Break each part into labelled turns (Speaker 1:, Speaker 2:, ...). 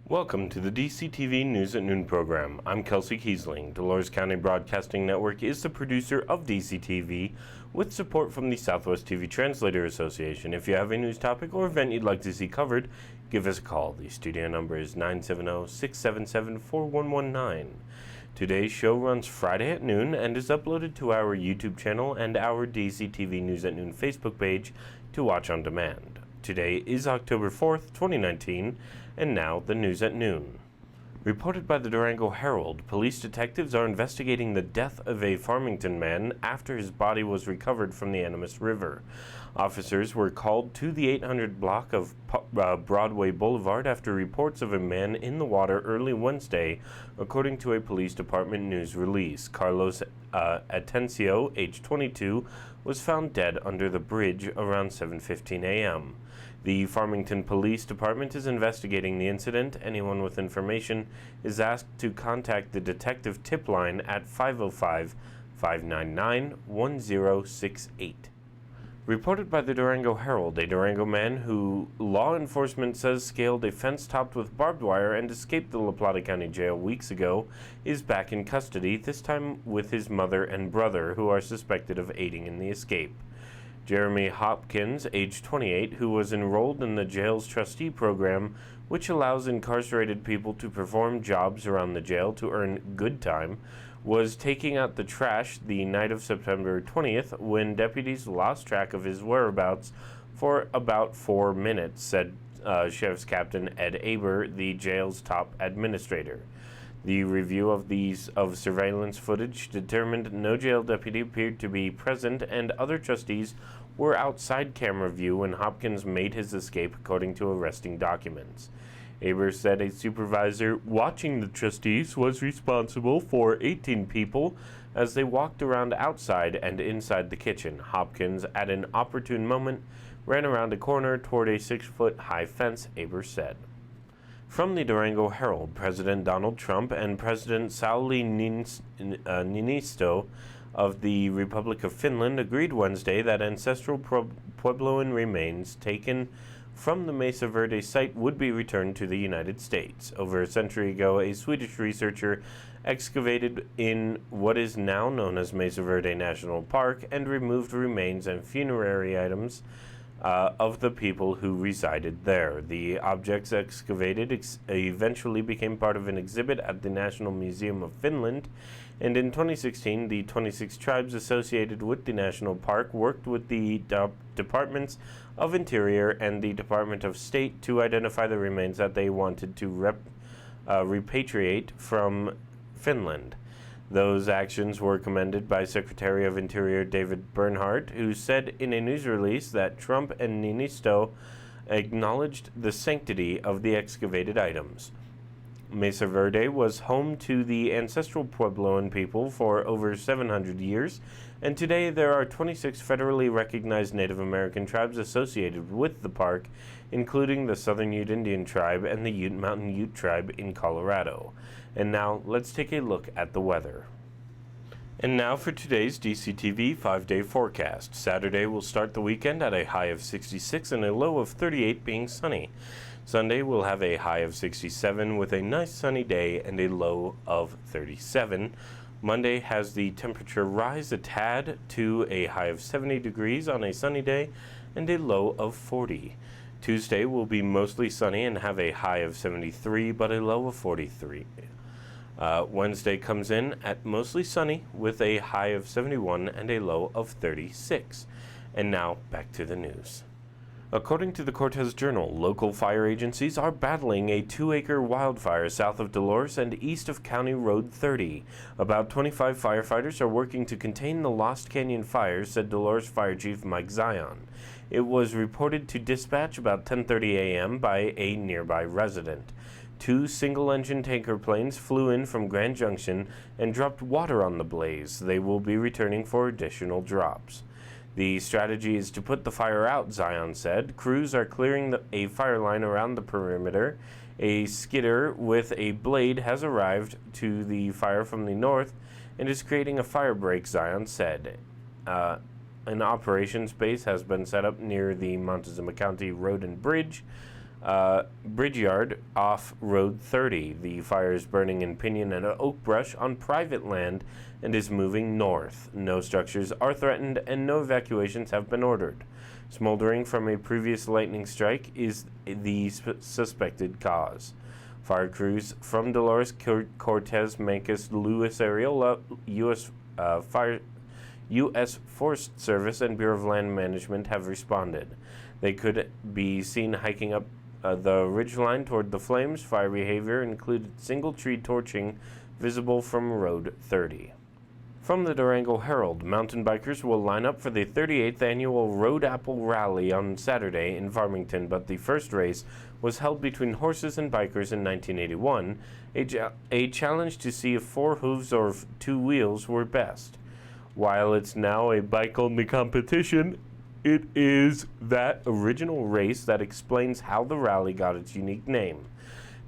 Speaker 1: Welcome to the DCTV News at Noon program. I'm Kelsey Kiesling. Dolores County Broadcasting Network is the producer of DCTV with support from the Southwest TV Translator Association. If you have a news topic or event you'd like to see covered, give us a call. The studio number is 970-677-4119. Today's show runs Friday at noon and is uploaded to our YouTube channel and our DCTV News at Noon Facebook page to watch on demand. Today is October 4th, 2019, and now the news at noon. Reported by the Durango Herald, police detectives are investigating the death of a Farmington man after his body was recovered from the Animas River. Officers were called to the 800 block of Broadway Boulevard after reports of a man in the water early Wednesday, according to a police department news release. Carlos Atencio, age 22, was found dead under the bridge around 7:15 a.m. The Farmington Police Department is investigating the incident. Anyone with information is asked to contact the detective tip line at 505-599-1068. Reported by the Durango Herald, a Durango man who law enforcement says scaled a fence topped with barbed wire and escaped the La Plata County Jail weeks ago is back in custody, this time with his mother and brother, who are suspected of aiding in the escape. Jeremy Hopkins, age 28, who was enrolled in the jail's trustee program, which allows incarcerated people to perform jobs around the jail to earn good time, was taking out the trash the night of September 20th when deputies lost track of his whereabouts for about 4 minutes, said Sheriff's Captain Ed Aber, the jail's top administrator. The review of surveillance footage determined no jail deputy appeared to be present and other trustees were outside camera view when Hopkins made his escape, according to arresting documents. Aber said a supervisor watching the trustees was responsible for 18 people as they walked around outside and inside the kitchen. Hopkins, at an opportune moment, ran around a corner toward a 6-foot-high fence, Aber said. From the Durango Herald, President Donald Trump and President Sauli Niinisto of the Republic of Finland agreed Wednesday that ancestral Puebloan remains taken from the Mesa Verde site would be returned to the United States. Over a century ago, a Swedish researcher excavated in what is now known as Mesa Verde National Park and removed remains and funerary items of the people who resided there. The objects excavated eventually became part of an exhibit at the National Museum of Finland, and in 2016, the 26 tribes associated with the national park worked with the Departments of Interior and the Department of State to identify the remains that they wanted to repatriate from Finland. Those actions were commended by Secretary of Interior David Bernhardt, who said in a news release that Trump and Niinisto acknowledged the sanctity of the excavated items. Mesa Verde was home to the ancestral Puebloan people for over 700 years, and today there are 26 federally recognized Native American tribes associated with the park, including the Southern Ute Indian Tribe and the Ute Mountain Ute Tribe in Colorado. And now, let's take a look at the weather. And now for today's DCTV 5-day forecast. Saturday will start the weekend at a high of 66 and a low of 38, being sunny. Sunday will have a high of 67 with a nice sunny day and a low of 37. Monday has the temperature rise a tad to a high of 70 degrees on a sunny day and a low of 40. Tuesday will be mostly sunny and have a high of 73 but a low of 43. Wednesday comes in at mostly sunny with a high of 71 and a low of 36. And now back to the news. According to the Cortez Journal, local fire agencies are battling a 2-acre wildfire south of Dolores and east of County Road 30. About 25 firefighters are working to contain the Lost Canyon fires, said Dolores Fire Chief Mike Zion. It was reported to dispatch about 10:30 a.m. by a nearby resident. 2 single-engine tanker planes flew in from Grand Junction and dropped water on the blaze. They will be returning for additional drops. The strategy is to put the fire out, Zion said. Crews are clearing a fire line around the perimeter. A skidder with a blade has arrived to the fire from the north and is creating a fire break, Zion said. An operations base has been set up near the Montezuma County Road and Bridge. Bridgyard off Road 30. The fire is burning in pinyon and oak brush on private land and is moving north. No structures are threatened and no evacuations have been ordered. Smoldering from a previous lightning strike is the suspected cause. Fire crews from Dolores, Cortez, Mancos, Lewis area, U.S. Forest Service and Bureau of Land Management have responded. They could be seen hiking up the ridgeline toward the flames. Fire behavior included single tree torching visible from Road 30. From the Durango Herald, mountain bikers will line up for the 38th annual Road Apple Rally on Saturday in Farmington, but the first race was held between horses and bikers in 1981, a challenge to see if four hooves or two wheels were best. While it's now a bike-only competition, it is that original race that explains how the rally got its unique name.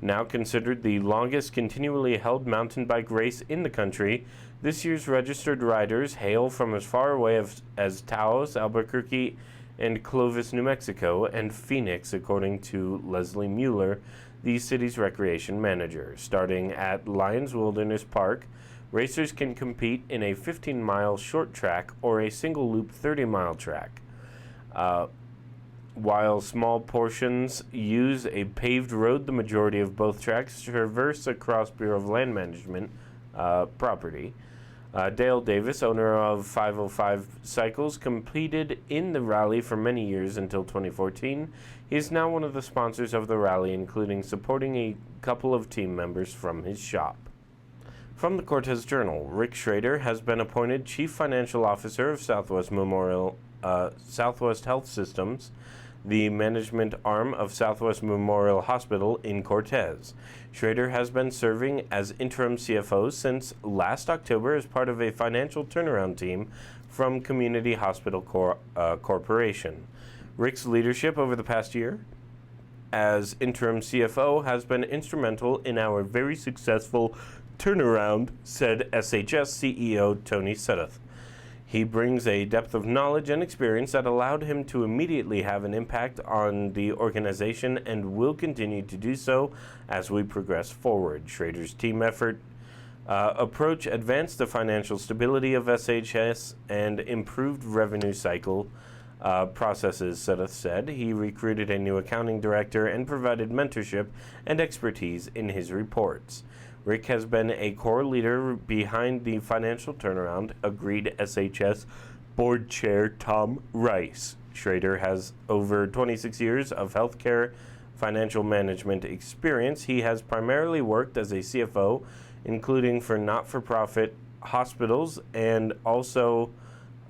Speaker 1: Now considered the longest continually held mountain bike race in the country, this year's registered riders hail from as far away as Taos, Albuquerque, and Clovis, New Mexico, and Phoenix, according to Leslie Mueller, the city's recreation manager. Starting at Lions Wilderness Park, racers can compete in a 15-mile short track or a single-loop 30-mile track. While small portions use a paved road, the majority of both tracks traverse across Bureau of Land Management property. Dale Davis, owner of 505 Cycles, competed in the rally for many years until 2014. He is now one of the sponsors of the rally, including supporting a couple of team members from his shop. From the Cortez Journal, Rick Schrader has been appointed Chief Financial Officer of Southwest Health Systems, the management arm of Southwest Memorial Hospital in Cortez. Schrader has been serving as interim CFO since last October as part of a financial turnaround team from Community Hospital Corporation. Rick's leadership over the past year as interim CFO has been instrumental in our very successful turnaround, said SHS CEO Tony Sudduth. He brings a depth of knowledge and experience that allowed him to immediately have an impact on the organization and will continue to do so as we progress forward. Schrader's team approach advanced the financial stability of SHS and improved revenue cycle processes, Sudduth said. He recruited a new accounting director and provided mentorship and expertise in his reports. Rick has been a core leader behind the financial turnaround, agreed SHS Board Chair Tom Rice. Schrader has over 26 years of healthcare financial management experience. He has primarily worked as a CFO, including for not-for-profit hospitals, and also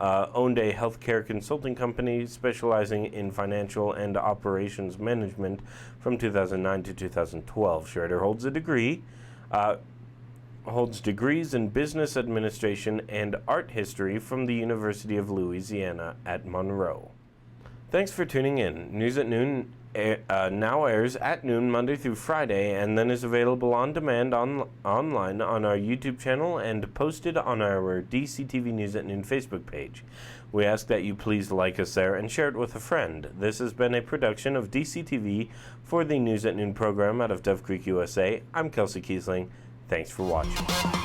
Speaker 1: owned a healthcare consulting company specializing in financial and operations management from 2009 to 2012. Schrader holds degrees in business administration and art history from the University of Louisiana at Monroe. Thanks for tuning in. News at Noon now airs at noon Monday through Friday and then is available on demand online on our YouTube channel and posted on our DCTV News at Noon Facebook page. We ask that you please like us there and share it with a friend. This has been a production of DCTV for the News at Noon program out of Dove Creek, USA. I'm Kelsey Kiesling. Thanks for watching.